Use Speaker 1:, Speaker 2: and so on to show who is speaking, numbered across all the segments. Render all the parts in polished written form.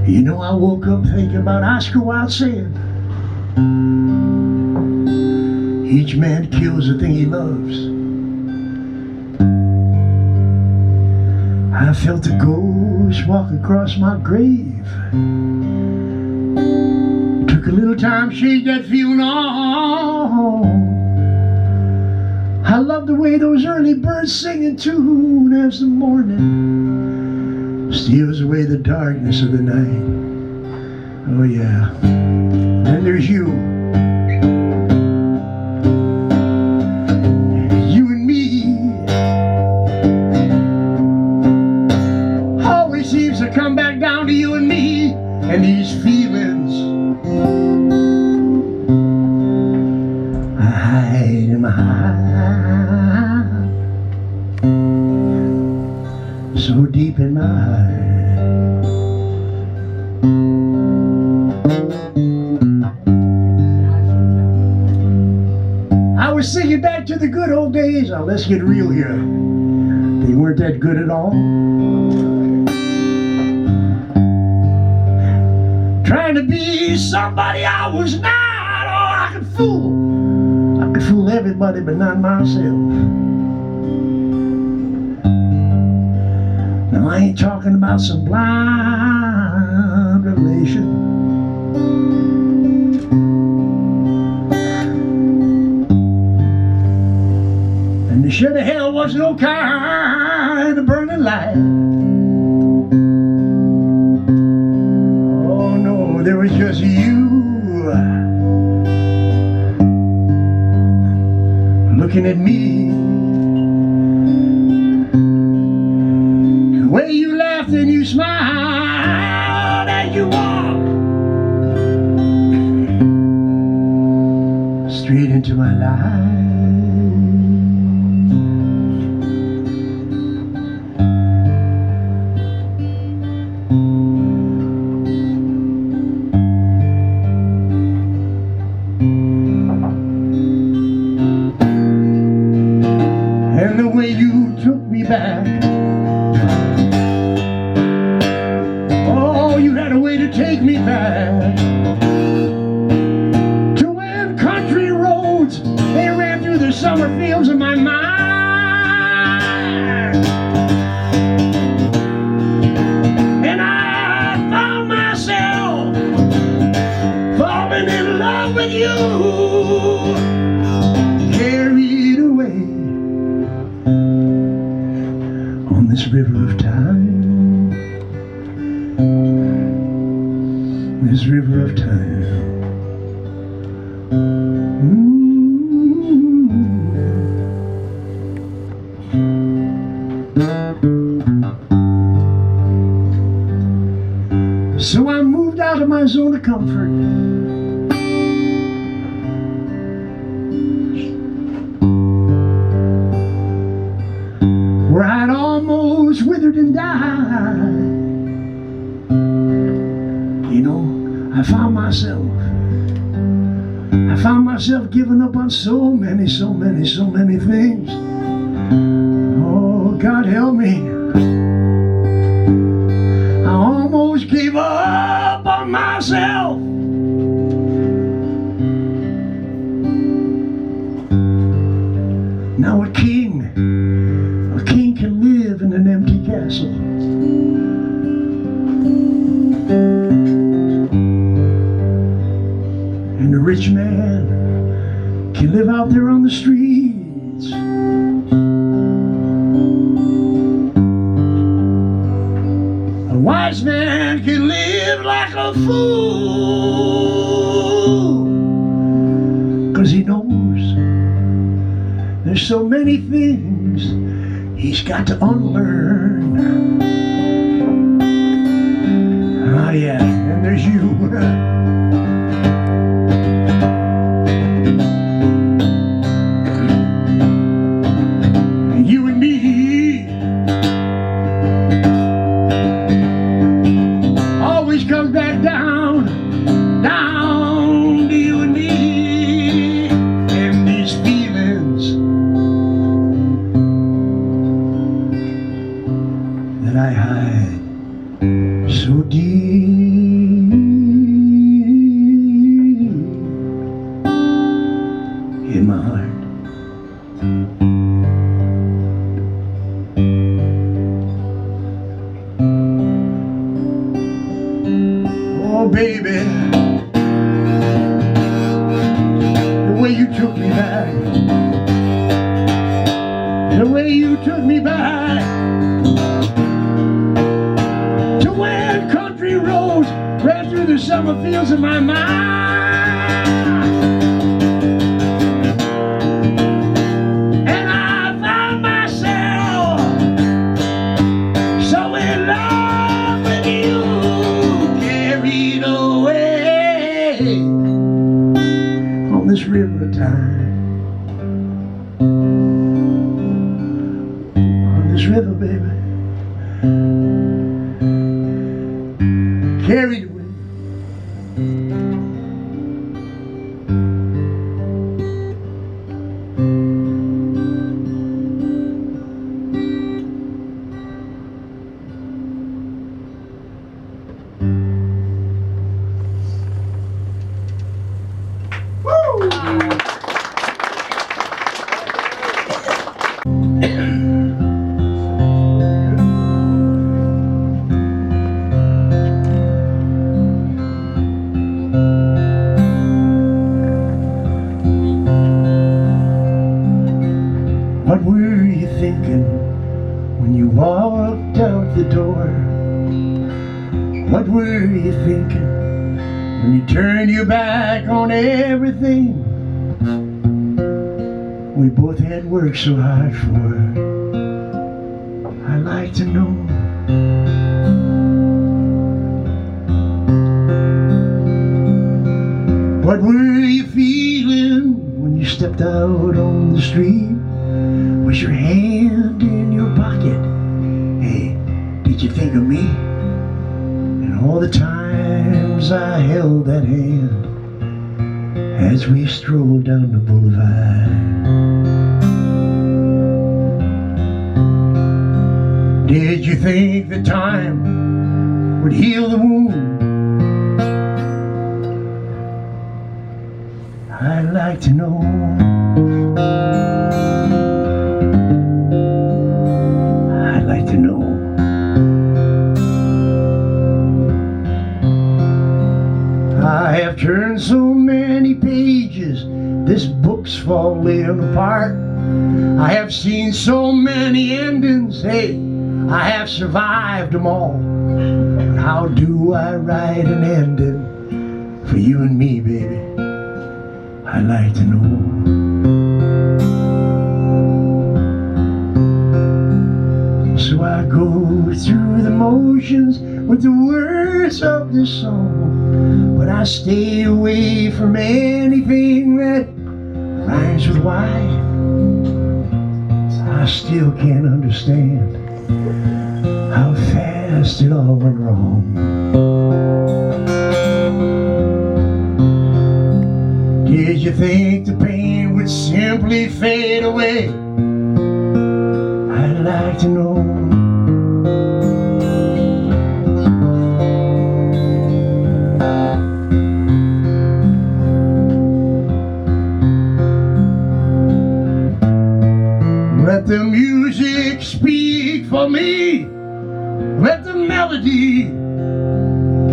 Speaker 1: You know, I woke up thinking about Oscar Wilde saying, each man kills the thing he loves. I felt a ghost walk across my grave. Took a little time to shake that feeling off. I love the way those early birds sing in tune as the morning steals away the darkness of the night. Oh yeah. Then there's you. You and me. Always seems to come back down to you and me and these feelings. I hide in my heart, so deep in my heart. I was thinking back to the good old days. Now let's get real here. They weren't that good at all. Trying to be somebody I was not. Oh, I could fool everybody but not myself. Now I ain't talking about some blind revelation. And there sure the hell was no kind of burning light. Oh no, there was just you looking at me. The way you laughed and you smiled as you walked straight into my life. And the way you took me back. Oh, you had a way to take me back to when country roads, they ran through the summer fields of my mind. And I found myself falling in love with you, carried away on this river of time, this river of time. So I moved out of my zone of comfort. Where I'd almost withered and died. You know, I found myself giving up on so many things. Oh, God help me. I almost gave up on myself. Now a king can live in an empty castle. And a rich man can live out there on the streets. A wise man can live like a fool, 'cause he knows there's so many things he's got to unlearn. Ah yeah, and there's you. You and me. Always comes back down to you and me. And these feelings that I hide so deep in my heart. Oh baby, the way you took me back, the way you took me back to where country roads ran through the summer fields of my mind. And I found myself so in love with you, carried away on this river of time. This river, baby, carried away. Woo! What were you thinking when you walked out the door? What were you thinking when you turned your back on everything we both had worked so hard for? I'd like to know. What were you feeling when you stepped out on the street? Was your hand in your pocket? Hey, did you think of me? And all the times I held that hand as we strolled down the boulevard. Did you think the time would heal the wound? I'd like to know. To know. I have turned so many pages, this book's falling apart. I have seen so many endings, hey, I have survived them all. But how do I write an ending for you and me, baby? I'd like to know. So I go through the motions with the words of this song, but I stay away from anything that rhymes with why. I still can't understand how fast it all went wrong. Did you think the pain would simply fade away? I'd like to know. Let the music speak for me. Let the melody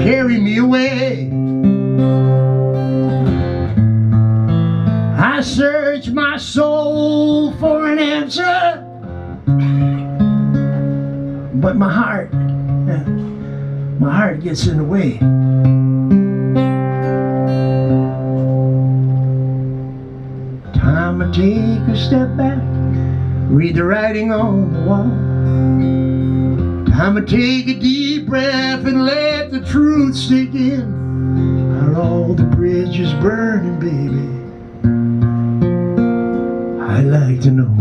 Speaker 1: carry me away. I search my soul for an answer, but my heart gets in the way. Time to take a step back, read the writing on the wall. Time to take a deep breath and let the truth sink in. Are all the bridges burning, baby? I'd like to know.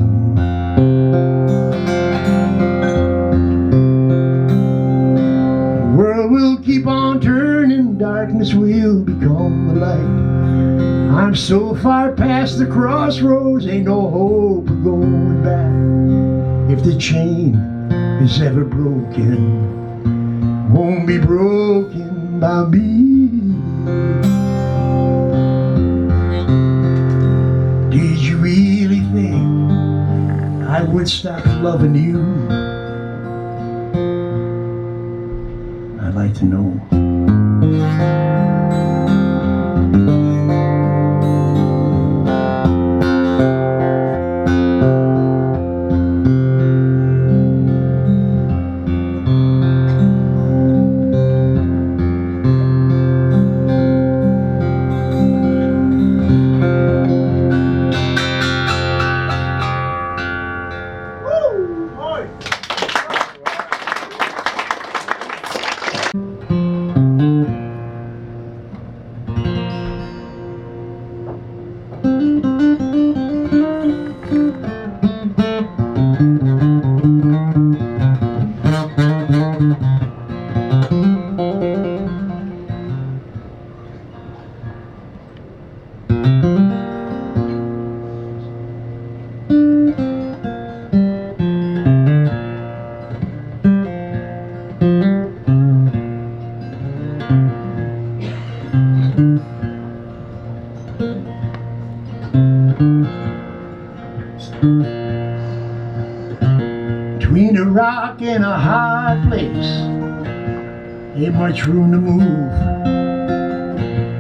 Speaker 1: The world will keep on turning, darkness will become the light. I'm so far past the crossroads, ain't no hope of going back. If the chain is ever broken, won't be broken by me. Did you really think I would stop loving you? I'd like to know. Between a rock and a hard place, ain't much room to move.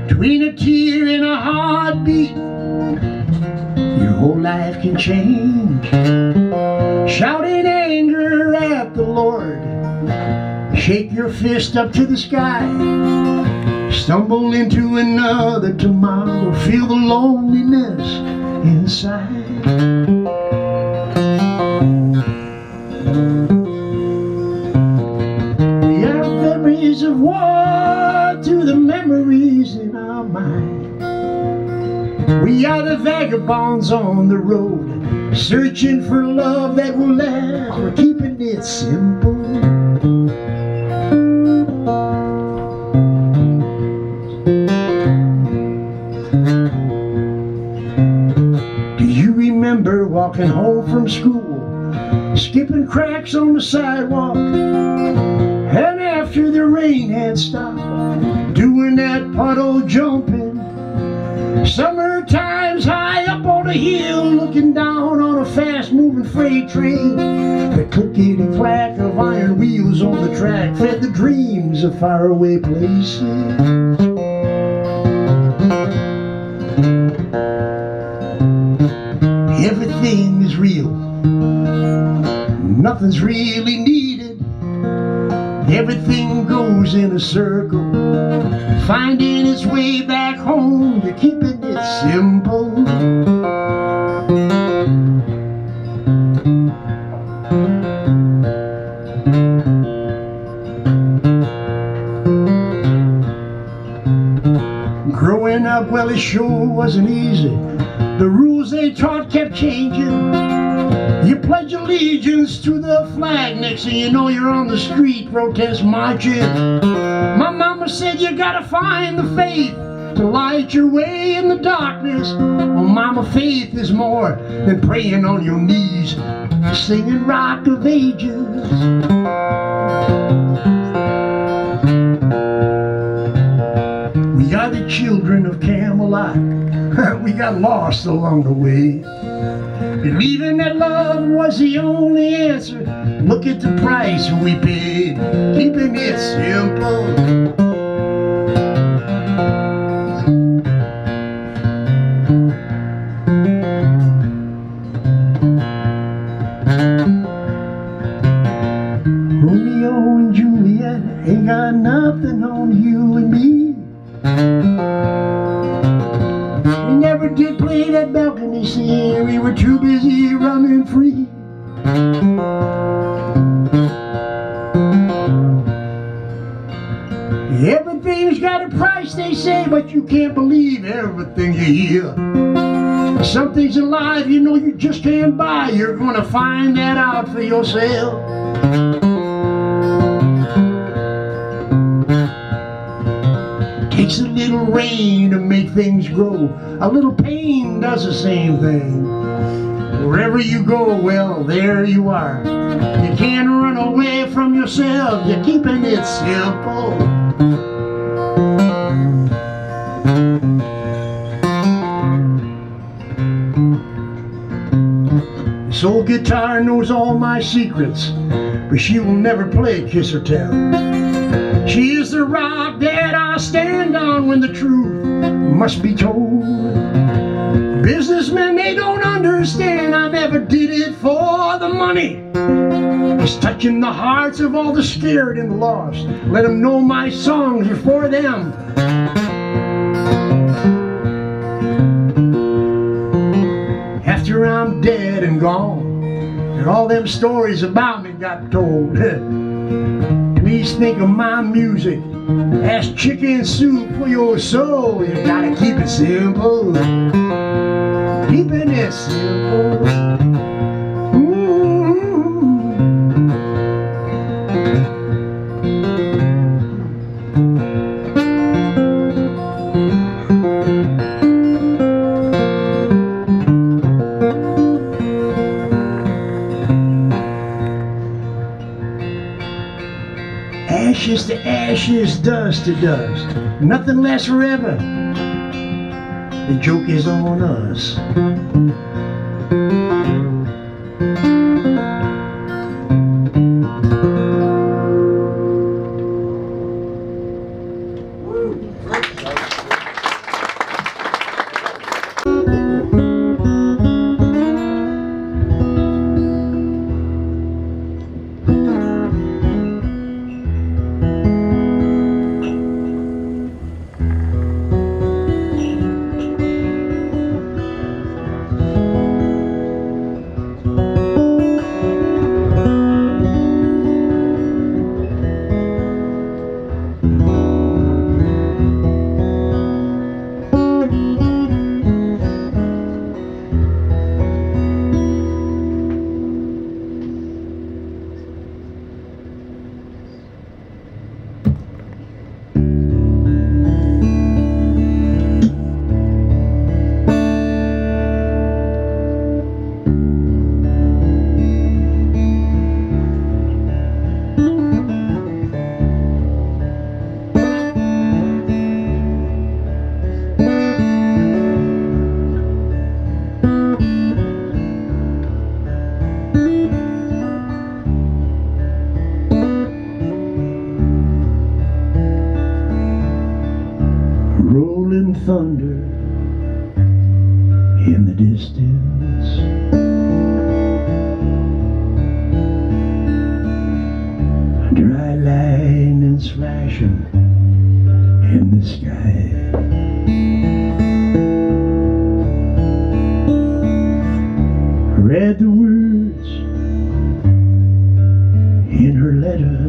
Speaker 1: Between a tear and a heartbeat, your whole life can change. Shouting anger at the Lord, shake your fist up to the sky, stumble into another tomorrow, feel the loneliness inside. We have memories of war to the memories in our mind. We are the vagabonds on the road, searching for love that will last. We're keeping it simple. Do you remember walking home from school, skipping cracks on the sidewalk, and after the rain had stopped, doing that puddle jumping? Summer times high up on a hill, looking down on a fast-moving freight train. The clickety-clack of iron wheels on the track fed the dreams of faraway places. Everything is real, nothing's really needed. Everything goes in a circle, finding its way back home. You're keeping it simple. Growing up, well, it sure wasn't easy. The rules they taught kept changing. You pledge allegiance to the flag, next thing you know you're on the street protest marching. My mama said you gotta find the faith to light your way in the darkness. Oh mama, faith is more than praying on your knees, singing Rock of Ages. We are the children of Camelot. We got lost along the way, believing that love was the only answer. Look at the price we paid, keeping it simple. Romeo and Juliet ain't got nothing on you and me. We never did play that balcony scene, we were too busy running free. Everything's got a price, they say, but you can't believe everything you hear. Something's alive, you know you just can't buy. You're gonna find that out for yourself. Takes a little rain to make things grow. A little pain does the same thing. Wherever you go, well, there you are. You can't run away from yourself, you're keeping it simple. This old guitar knows all my secrets, but she will never play Kiss or Tell. She is the rock that I'll stand on when the truth must be told. Businessmen, they don't understand I never did it for the money. It's touching the hearts of all the scared and lost. Let them know my songs are for them. After I'm dead and gone, and all them stories about me got told, please think of my music as chicken soup for your soul. You gotta keep it simple, keeping it simple. Ashes to ashes, dust to dust, nothing lasts forever. The joke is on us. Rolling thunder in the distance, dry lightning's flashing in the sky. Read the words in her letter,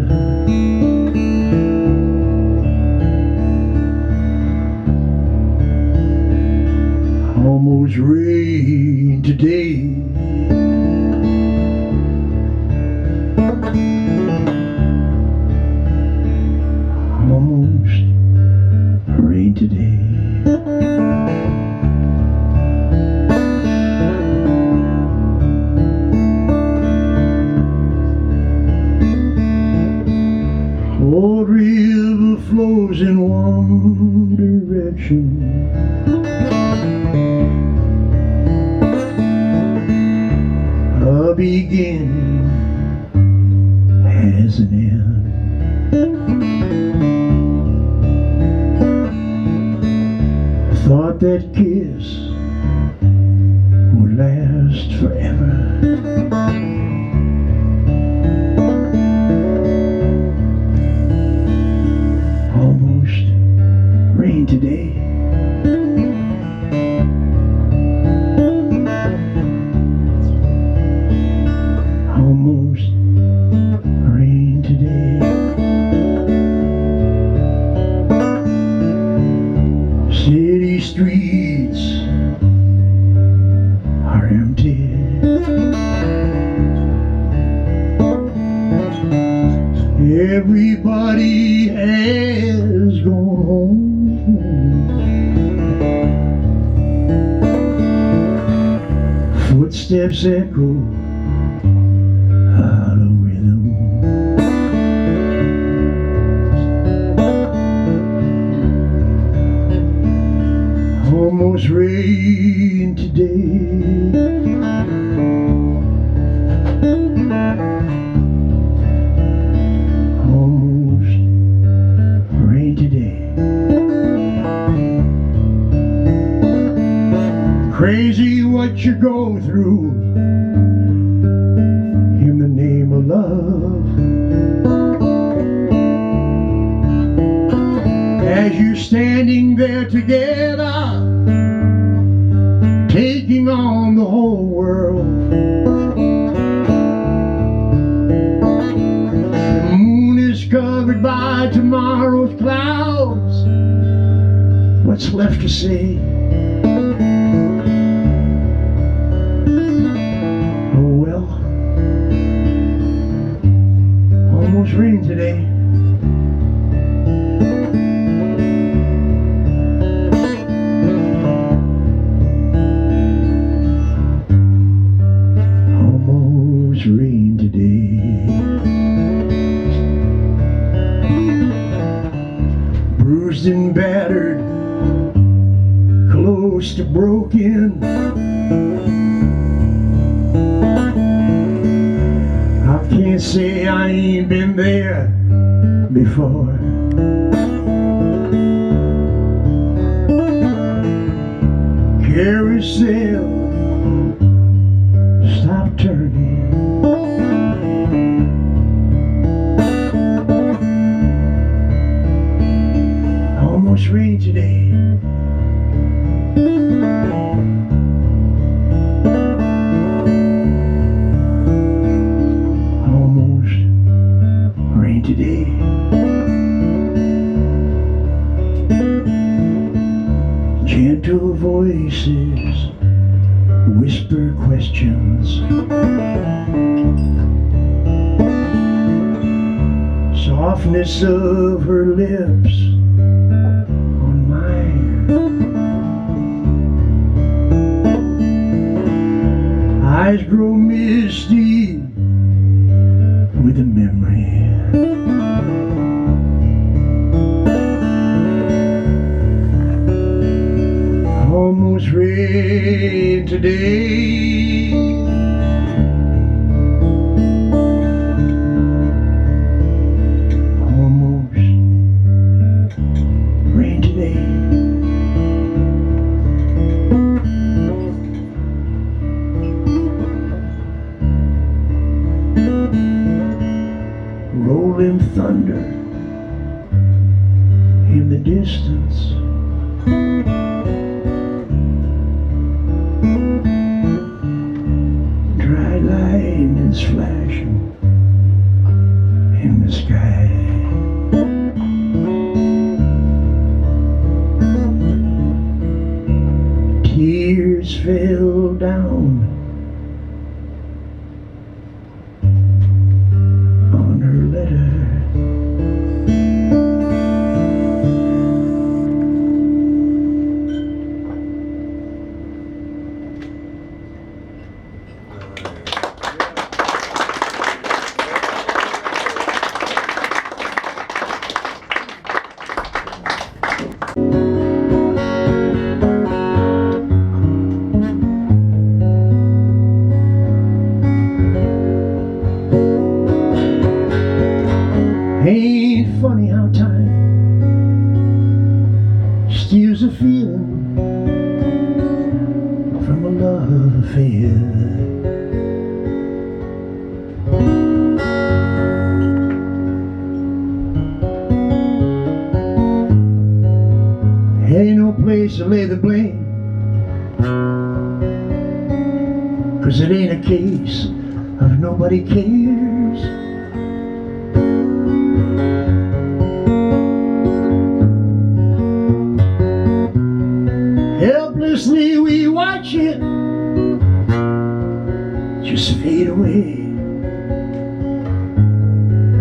Speaker 1: almost rain today. Almost rain today. Old river flows in one direction, a beginning has an end. Thought that kiss would last forever. Almost rain today. Almost rain today. City streets are empty. Everybody has gone home. Footsteps echo out of almost rain today. Almost rain today. Crazy what you go through in the name of love. As you're standing there together, taking on the whole world. The moon is covered by tomorrow's clouds. What's left to say? Oh well, almost rain today. Rain today. Bruised and battered, close to broken. I can't say I ain't been there before. Carousel, stop turning. Almost rain today. Almost rain today. Gentle voices whisper questions. Softness of her lips on mine. Eyes grow misty with a memory. Almost rain today. Almost rain today. Rolling thunder in the distance. Dry lightning's flashing in the sky. Tears fell down on her letter. Ain't funny how time steals a feeling from a love affair. Ain't no place to lay the blame, 'cause it ain't a case of nobody cares. Helplessly we watch it just fade away,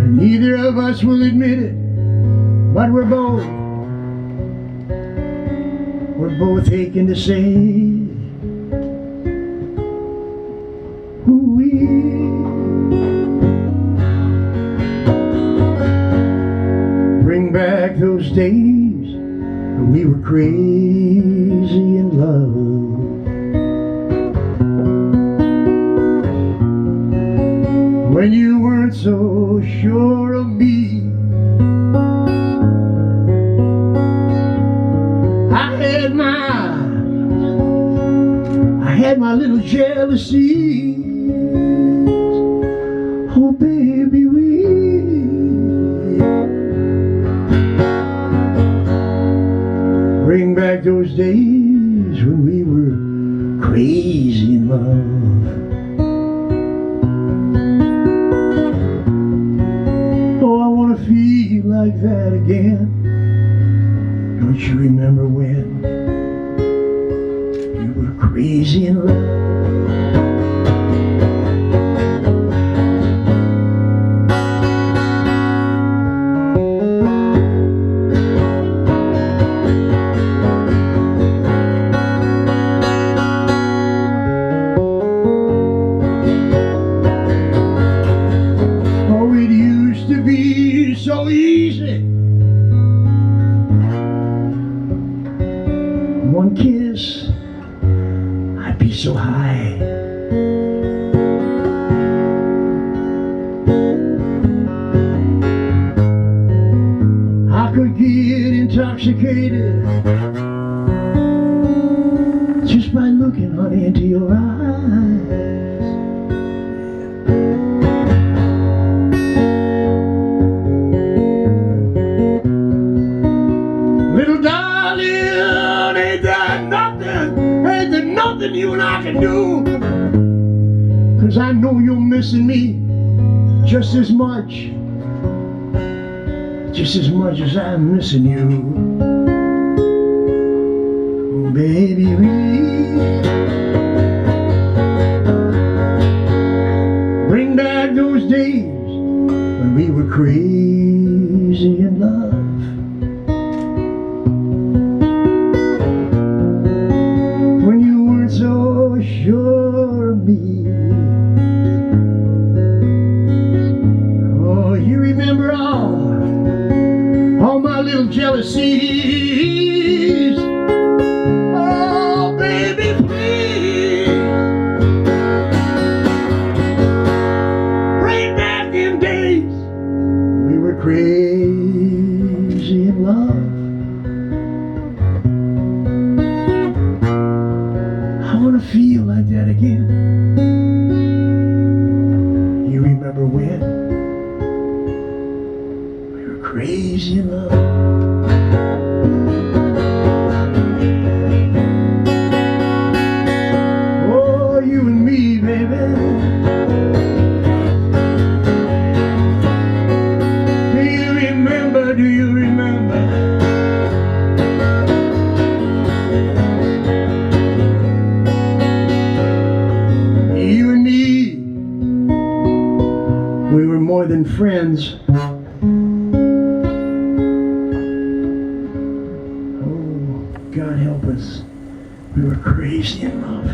Speaker 1: and neither of us will admit it, but we're both aching to say who we. Bring back those days We were crazy in love. When you weren't so sure of me, I had my little jealousies. Oh baby, bring back those days when we were crazy in love. Oh, I want to feel like that again. Don't you remember when you were crazy in love? So easy. One kiss, I'd be so high. I could get intoxicated just by looking, honey, into your eyes. Little darling, ain't there nothing you and I can do? 'Cause I know you're missing me just as much as I'm missing you. Oh, baby, bring back those days when we were crazy in love. So sure of me. Oh, you remember all my little jealousies. Oh, baby, please bring back them days we were crazy in love. I want to feel like that again. You remember when we were crazy in love? Oh, you and me, baby. Do you remember? Do you remember? We were more than friends. Oh, God help us. We were crazy in love.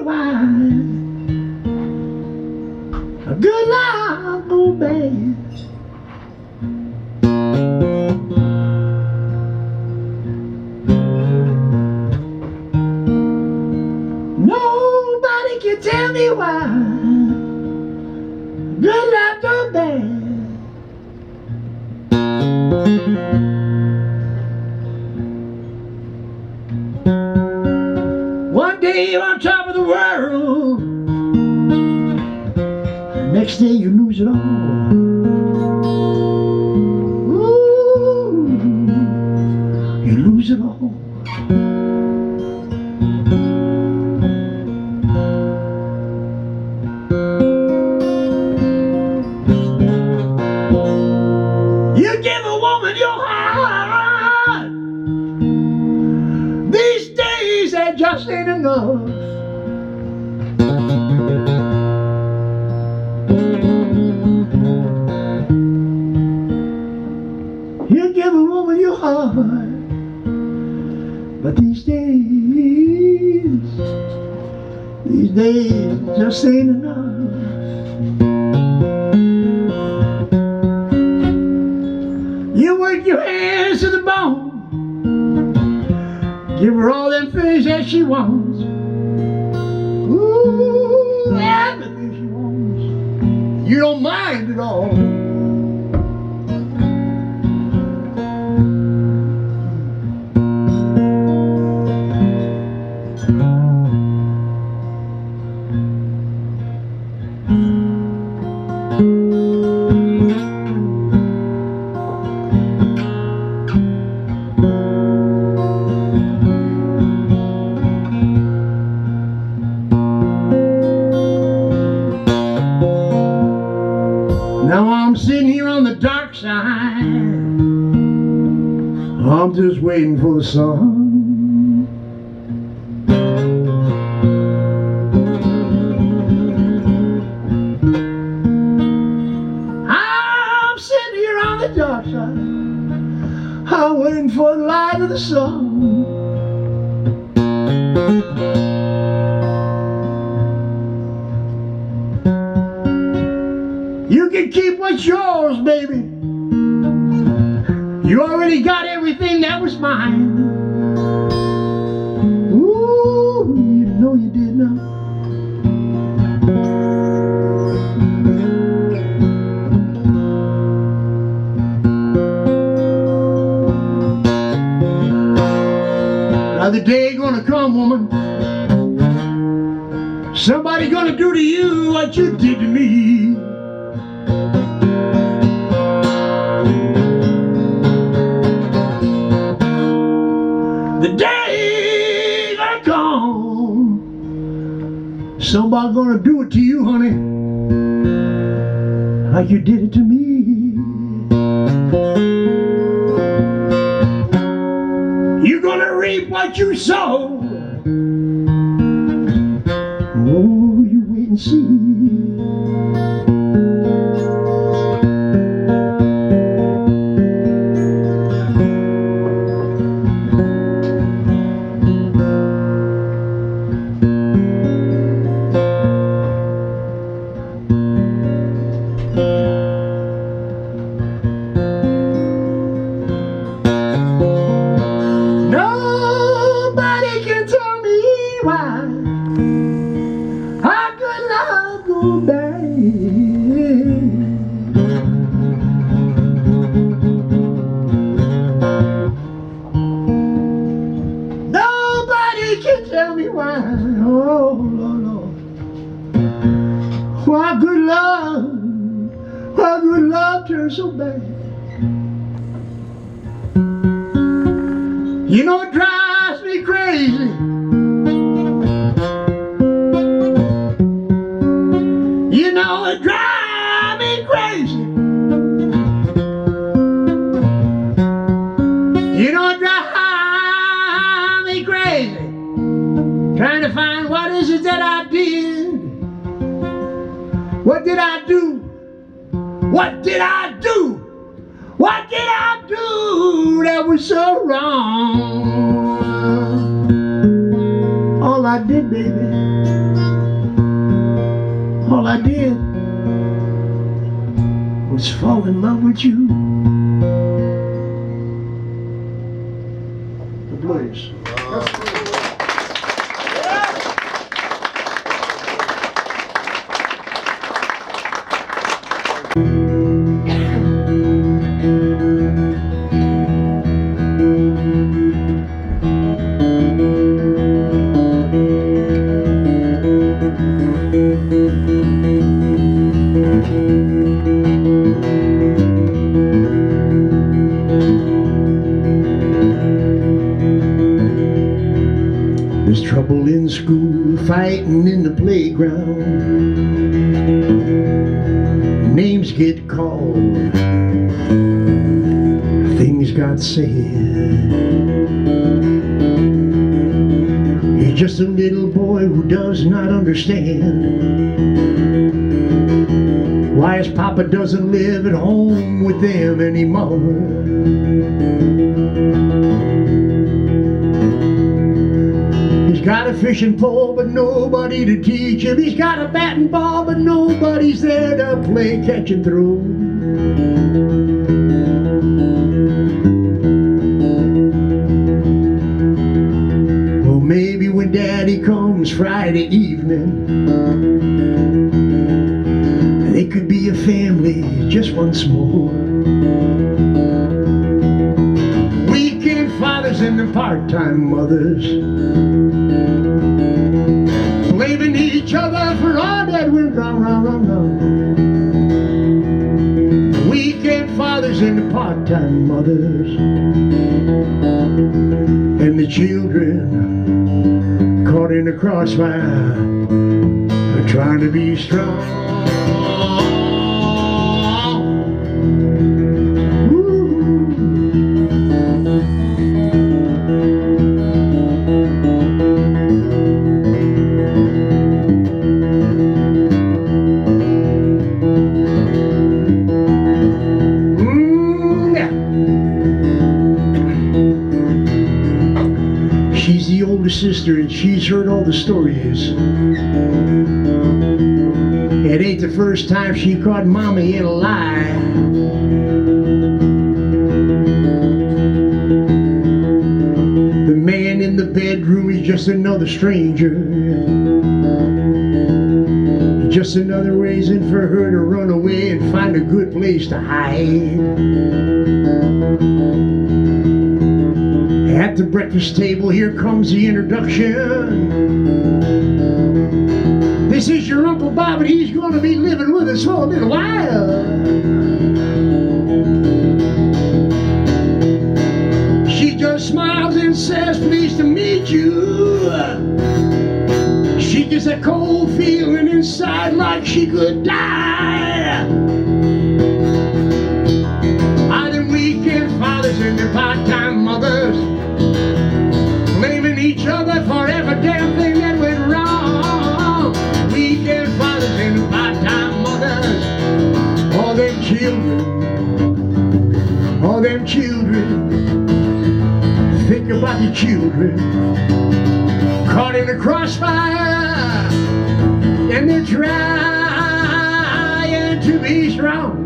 Speaker 1: why a good love go bad. Nobody can tell me why good love go bad. One day you're on top of the world, the next day you lose it all. Ooh, you lose it all. You give a woman your heart, these days that just ain't enough. You give a woman your heart, but these days just ain't enough. You work your hands to the bone, give her all them things that she wants. Ooh, everything she wants. You don't mind at all. Now I'm sitting here on the dark side, I'm just waiting for the sun. I'm sitting here on the dark side, I'm waiting for the light of the sun. You can keep what's yours, baby. You already got everything that was mine. Ooh, you know you did now. Now the day gonna come, woman, somebody gonna do to you what you did to me. The day gonna come, somebody gonna do it to you, honey, like you did it to me. You're gonna reap what you sow. Oh, you wait and see. Nobody can tell me why our good love go bad. Nobody can tell me why, oh Lord, Lord, why good love turns so bad. You know it drives me crazy. You know it drives me crazy. You know it drives me crazy. Trying to find what is it that I did. What did I do? What did I do? What did I do that was so wrong? All I did, baby, I did was fall in love with you. The blues. There's trouble in school, fighting in the playground. Names get called, things got said. He's just a little boy who does not understand why his papa doesn't live at home with them anymore. He's got a fishing pole, but nobody to teach him. He's got a bat and ball, but nobody's there to play catch and throw. Well, maybe when Daddy comes Friday evening, they could be a family just once more. Weekend fathers and the part-time mothers, blaming each other for all that went wrong. Weekend fathers and the part-time mothers, and the children caught in the crossfire, trying to be strong. She's the older sister and she's heard all the stories. It ain't the first time she caught Mommy in a lie. The man in the bedroom is just another stranger, just another reason for her to run away and find a good place to hide. At the breakfast table, here comes the introduction. This is your Uncle Bob, and he's going to be living with us for a little while. She just smiles and says, pleased to meet you. She gets a cold feeling inside like she could die. Are them weekend fathers and their part-time mothers, blaming each other for every damn thing that went wrong. Weekend fathers and the part-time mothers, all them children, think about the children caught in the crossfire, and they're trying to be strong.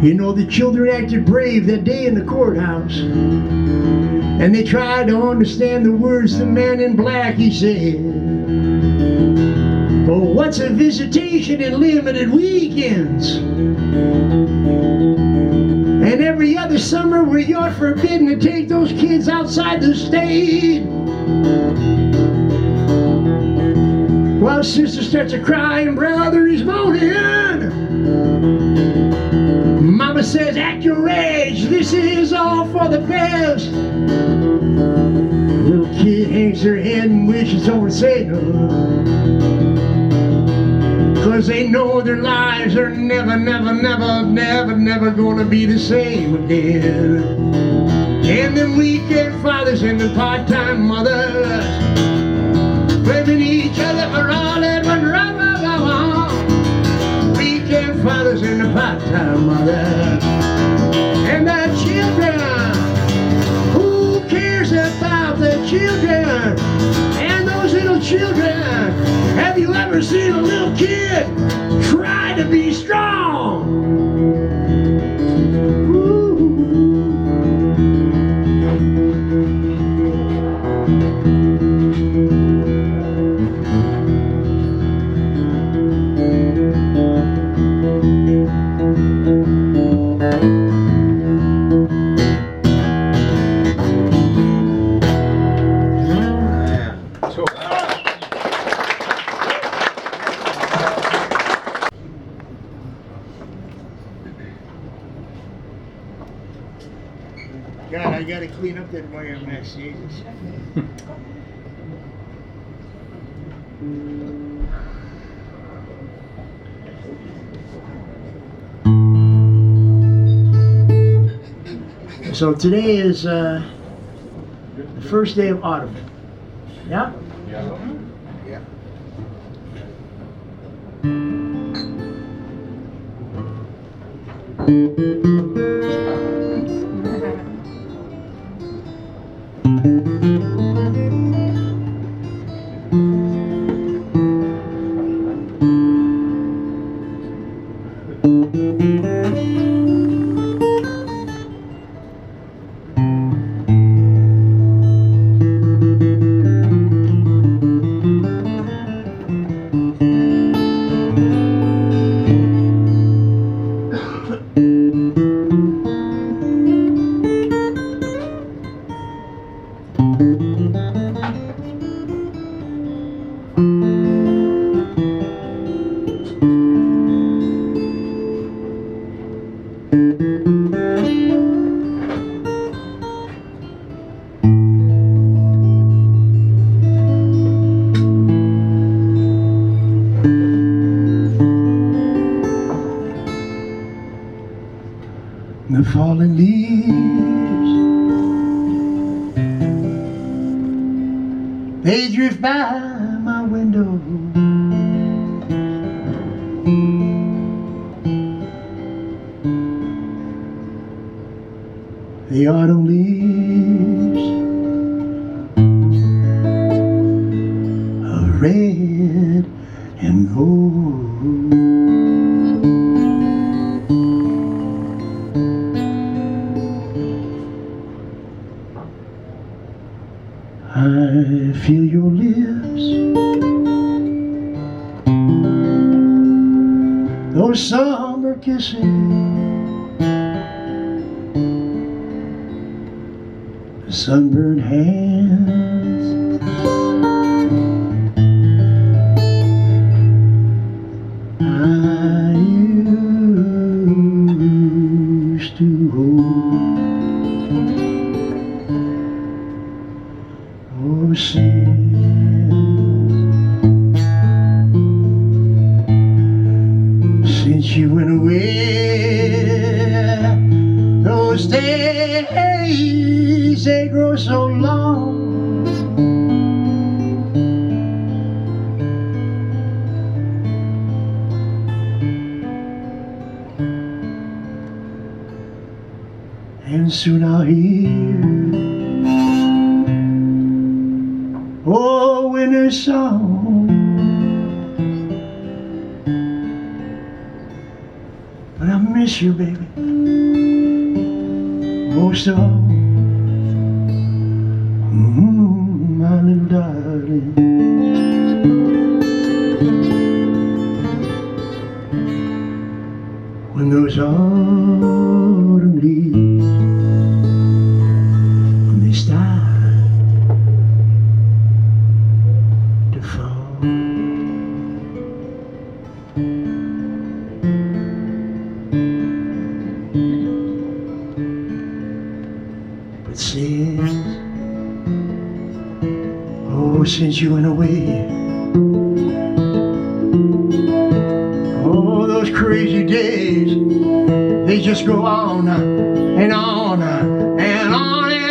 Speaker 1: You know, the children acted brave that day in the courthouse, and they tried to understand the words the man in black, he said. Oh, what's a visitation in limited weekends? And every other summer where you're forbidden to take those kids outside the state. While sister starts to cry and brother is moaning, Mama says, act your age, this is all for the best. Little kid hangs her head and wishes someone say no, 'cause they know their lives are never gonna be the same again. And them weekend fathers and the part-time mothers blaming each other for all that went wrong. Weekend fathers and the part-time mothers and their children. Who cares about their children and those little children? Have you ever seen a little kid try to be strong? God, I gotta clean up that wire mess, Jesus. So today is the first day of autumn. Yeah? Yeah. Yeah. The fallen leaves, they drift by my window. The autumn leaves of red and gold. I feel your lips, those summer kisses, the sunburned hands, I used to hold. Oh, since you went away, those days, they grow so long. And soon I'll hear, oh, winter song. But I miss you, baby, most of all. My little darling. When those autumn leaves, when they start to fall, but since you went away, oh, those crazy days, they just go on and on and on and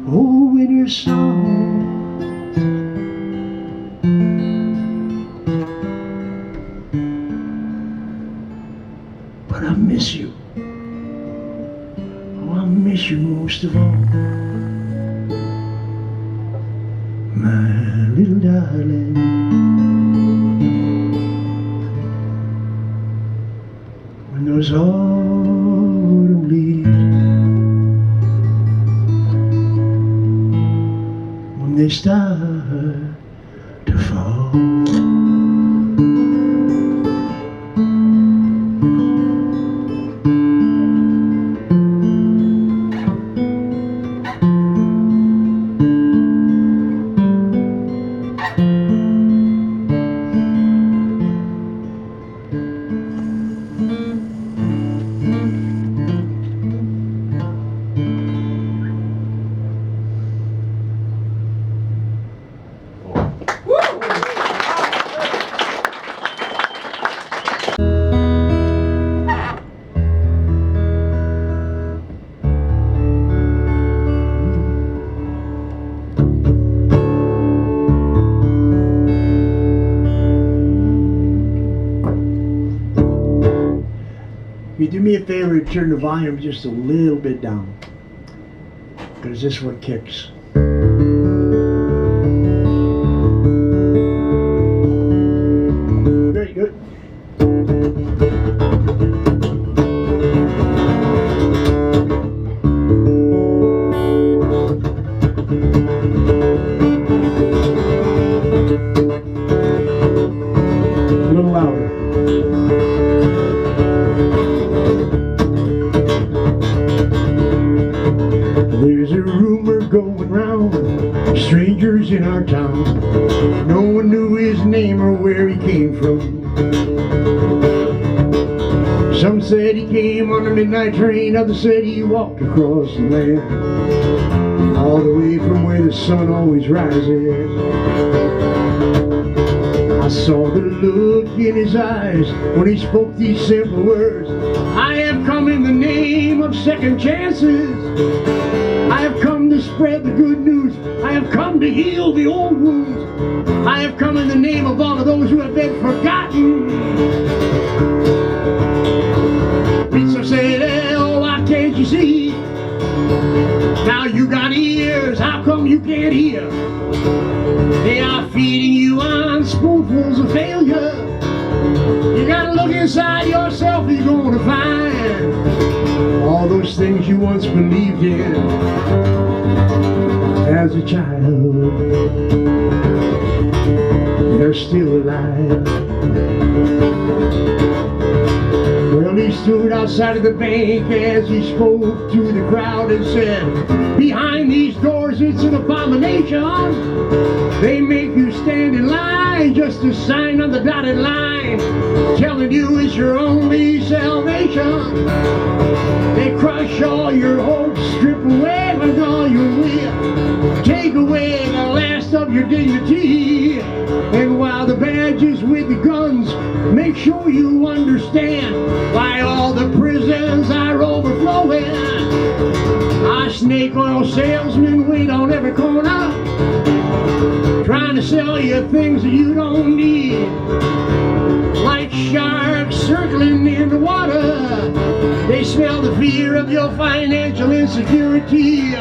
Speaker 1: old winter song. But I miss you. Oh, I miss you most of all, my little darling. When those autumn leaves, when they start to fall, you do me a favor, turn the volume just a little bit down, because this one kicks. Very good. A little louder. There's a rumor going round, strangers in our town. No one knew his name or where he came from. Some said he came on a midnight train, others said he walked across the land, all the way from where the sun always rises. I saw the look in his eyes when he spoke these simple words: I have come in the name of second chances. I have come to spread the good news. I have come to heal the old wounds. I have come in the name of all of those who have been forgotten. Pizza said, oh, why can't you see? Now you got ears, how come you can't hear? They are feeding you on spoonfuls of failure. You gotta look inside yourself, you're gonna find all those things you once believed in as a child. They're still alive. Well, he stood outside of the bank as he spoke to the crowd and said, behind these doors it's an abomination. They make you stand in line, just a sign on the dotted line telling you it's your only salvation. They crush all your hopes, strip away with all your will, take away the last of your dignity. And while the badges with the guns make sure you understand why all the prisons are overflowing, our snake oil salesmen wait on every corner, trying to sell you things that you don't need. Like sharks circling in the water, they smell the fear of your financial insecurity.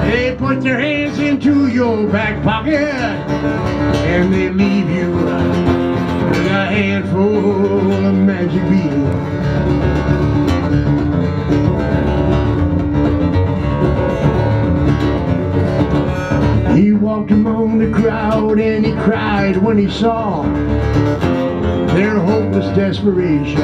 Speaker 1: They put their hands into your back pocket and they leave you with a handful of magic beans. He walked among the crowd and he cried when he saw their hopeless desperation.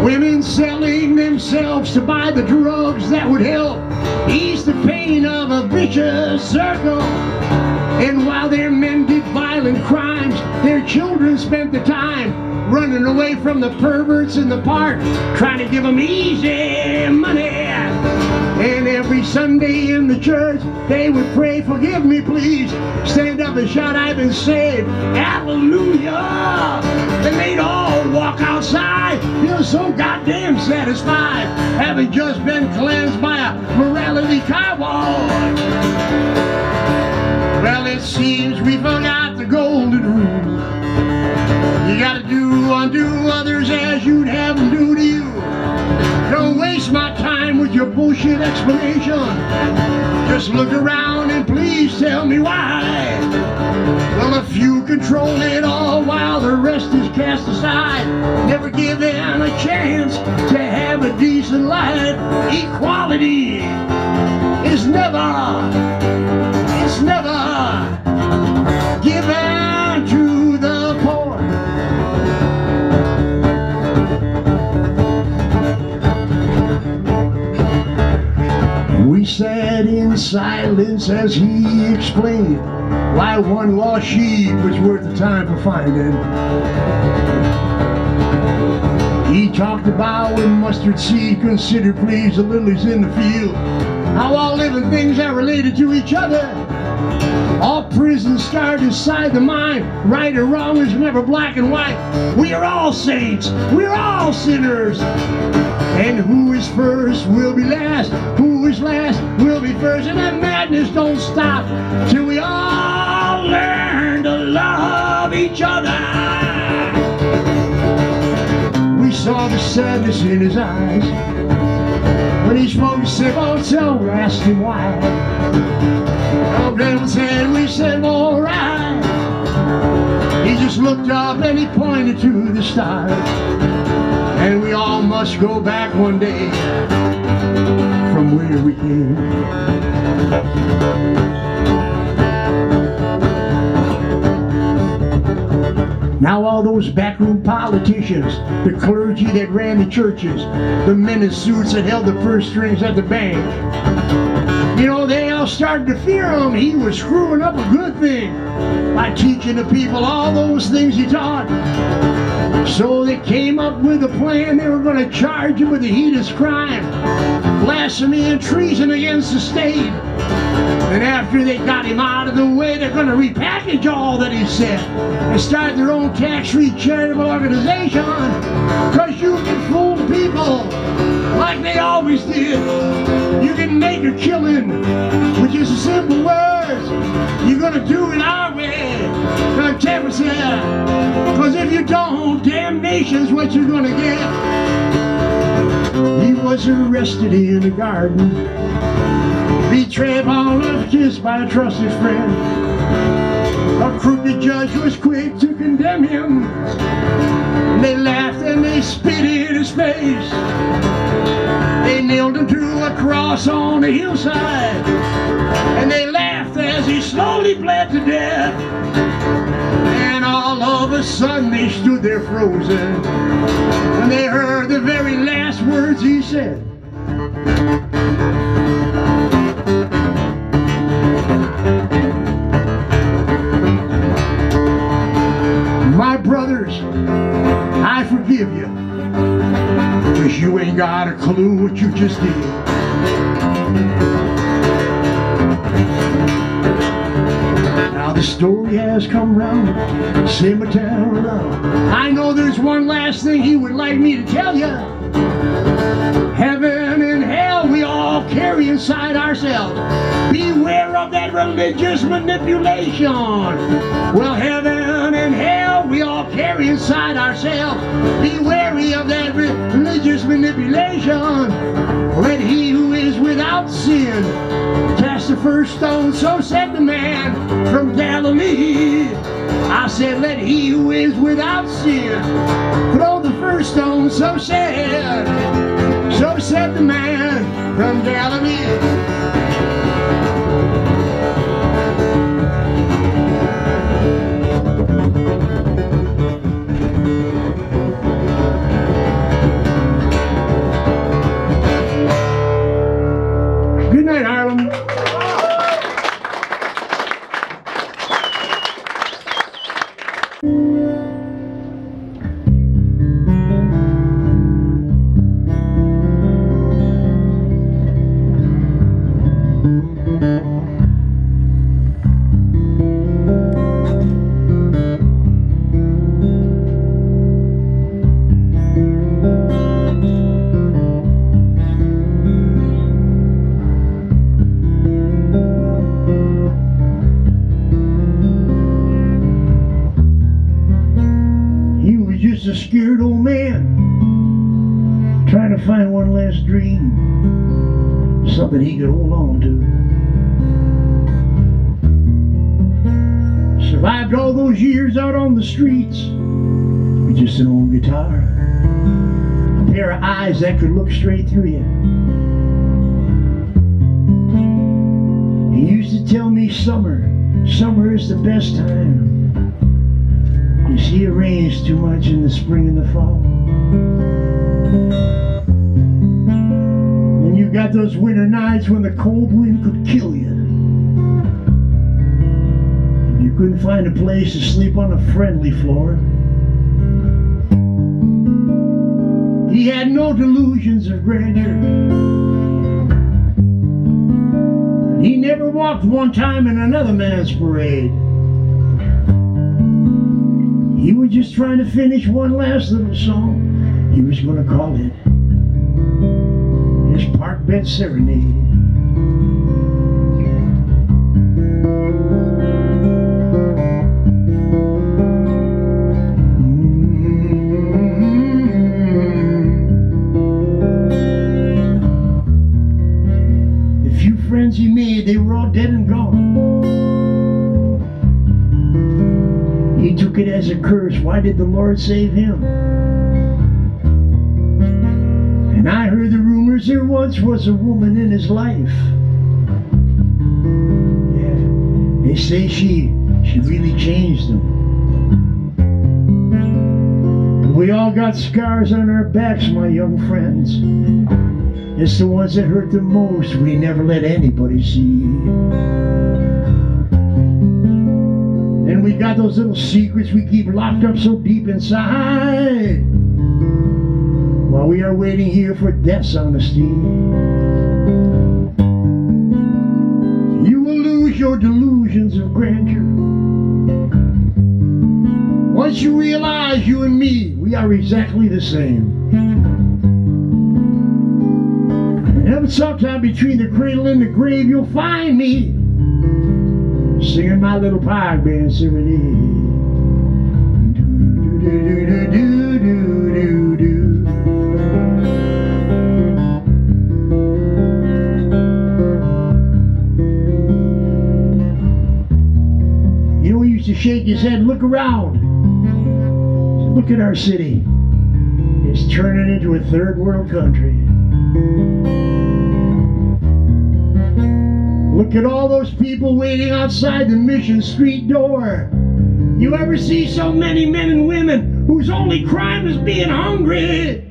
Speaker 1: Women selling themselves to buy the drugs that would help ease the pain of a vicious circle. And while their men did violent crimes, their children spent the time running away from the perverts in the park, trying to give them easy money. And every Sunday in the church, they would pray, forgive me please. Stand up and shout, I've been saved. Hallelujah. Then they'd all walk outside, feel so goddamn satisfied, having just been cleansed by a morality cowboy. Well, it seems we forgot the golden rule. You gotta do unto others as you'd have them do to you. Don't waste my time with your bullshit explanation. Just look around and please tell me why. Well, a few control it all while the rest is cast aside, never given a chance to have a decent life. Equality is never, it's never given to the poor. We sat in silence as he explained why one lost sheep was worth the time for finding. He talked about when mustard seed considered please the lilies in the field, how all living things are related to each other. All prisons start inside the mind. Right or wrong is never black and white. We are all saints, we're all sinners. And who is first will be last, who is last will be first. And that madness don't stop till we all learn to love each other. We saw the sadness in his eyes when he spoke and said, oh, tell her, asked him why. Oh, Grandma said, we said, all right. He just looked up and he pointed to the stars. And we all must go back one day from where we came. Now all those backroom politicians, the clergy that ran the churches, the men in suits that held the purse strings at the bank, you know, they all started to fear him. He was screwing up a good thing by teaching the people all those things he taught. So they came up with a plan. They were going to charge him with a heinous crime, blasphemy and treason against the state. And after they got him out of the way, they're going to repackage all that he said and start their own tax-free charitable organization. Because you can fool the people like they always did. You can make a killing with just simple words. You're going to do it our way. Because if you don't, damnation's what you're going to get. He was arrested in a garden, betrayed on love, kissed by a trusted friend. A crooked judge was quick to condemn him. They laughed and they spit in his face. They nailed him to a cross on the hillside, and they laughed as he slowly bled to death. And all of a sudden they stood there frozen when they heard the very last words he said. My brothers, I forgive you, 'cause you ain't got a clue what you just did. Now the story has come round, simmer town around. I know there's one last thing he would like me to tell you. Heaven and hell we all carry inside ourselves. Beware of that religious manipulation. Well, heaven and hell we all carry inside ourselves. Be wary of that religious manipulation. Let he who is without sin cast the first stone, so said the man from Galilee. I said, let he who is without sin throw the first stone, so said the man from Galilee. Good night, Harlem. tired old man trying to find one last dream, something he could hold on to. Survived all those years out on the streets with just an old guitar, a pair of eyes that could look straight through you. He used to tell me summer is the best time. You see, it rains too much in the spring and the fall. And you got those winter nights when the cold wind could kill you. And you couldn't find a place to sleep on a friendly floor. He had no delusions of grandeur. He never walked one time in another man's parade. He was just trying to finish one last little song. He was going to call it his park bench serenade. The few friends he made, they were all dead and gone. He took it as a curse. Why did the Lord save him? And I heard the rumors there once was a woman in his life. Yeah, they say she really changed him. But we all got scars on our backs, my young friends. It's the ones that hurt the most we never let anybody see. And we got those little secrets we keep locked up so deep inside, while we are waiting here for death's honesty. You will lose your delusions of grandeur once you realize you and me, we are exactly the same. And sometime between the cradle and the grave, you'll find me singing my little park band serenade. Do, do, do, do, do, do, do, do. You know, he used to shake his head, look around. Look at our city. It's turning into a third world country. Look at all those people waiting outside the Mission Street door. You ever see so many men and women whose only crime is being hungry?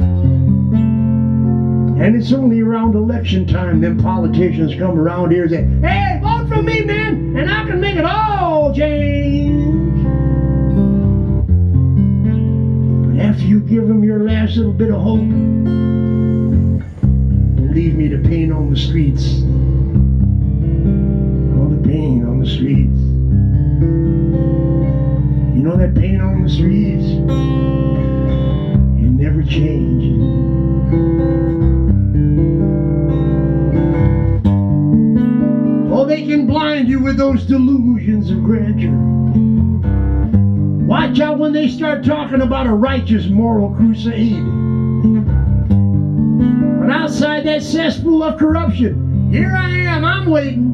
Speaker 1: And it's only around election time them politicians come around here and say, hey, vote for me, man, and I can make it all change. But after you give them your last little bit of hope, believe me, the pain on the streets, pain on the streets. You know that pain on the streets? It never changes. Oh, they can blind you with those delusions of grandeur. Watch out when they start talking about a righteous moral crusade. But outside that cesspool of corruption, here I am, I'm waiting.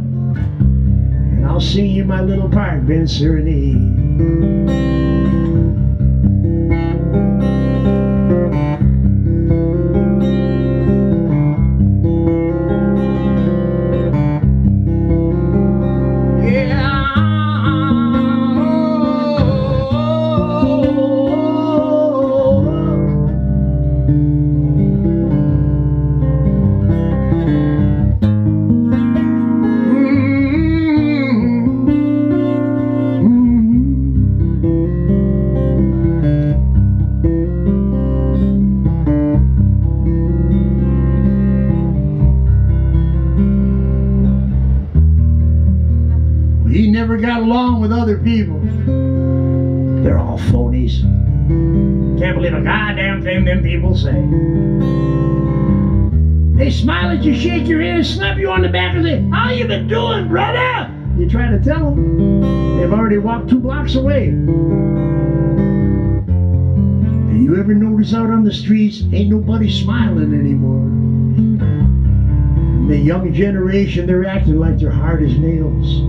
Speaker 1: I'll sing you my little park bench serenade. He never got along with other people. They're all phonies. Can't believe a goddamn thing them people say. They smile at you, shake your hand, slap you on the back and say, how you been doing, brother? You try to tell them. They've already walked 2 blocks away. And You ever notice out on the streets, ain't nobody smiling anymore? The young generation, they're acting like they're hard as nails.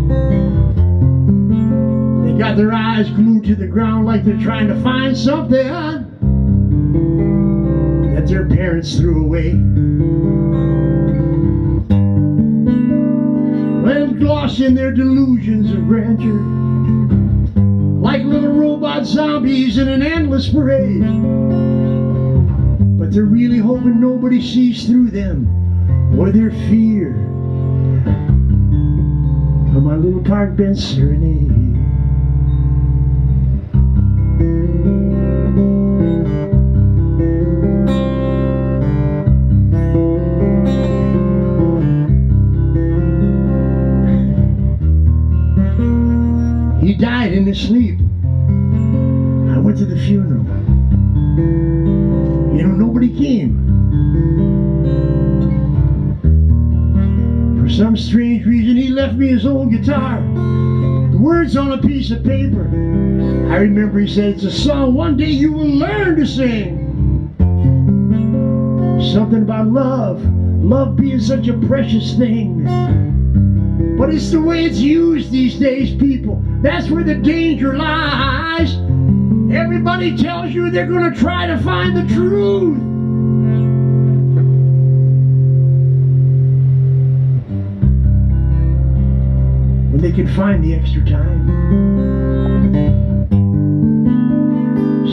Speaker 1: They got their eyes glued to the ground like they're trying to find something that their parents threw away. And glossing their delusions of grandeur like little robot zombies in an endless parade. But they're really hoping nobody sees through them or their fear of my little park bench serenade. He died in his sleep. I went to the funeral. You know, nobody came. For some strange reason, he left me his old guitar. The words on a piece of paper. I remember he said, it's a song one day you will learn to sing. Something about love. Love being such a precious thing. But it's the way it's used these days, people. That's where the danger lies. Everybody tells you they're going to try to find the truth. When they can find the extra time.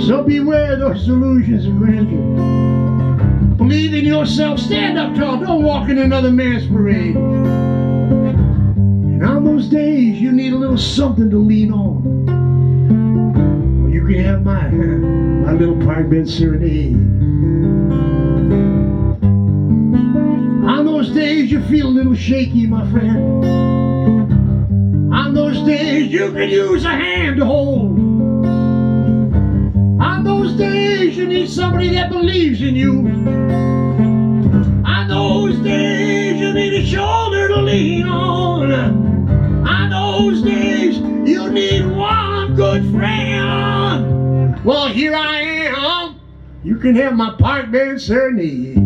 Speaker 1: So beware those delusions of grandeur. Believe in yourself. Stand up tall. Don't walk in another man's parade. And on those days, you need a little something to lean on. Well, you can have my little park bench serenade. On those days, you feel a little shaky, my friend. On those days, you can use a hand to hold. On those days, you need somebody that believes in you. On those days, you need a shoulder to lean on. On those days, you need one good friend. Well, here I am. You can have my park bench serenade.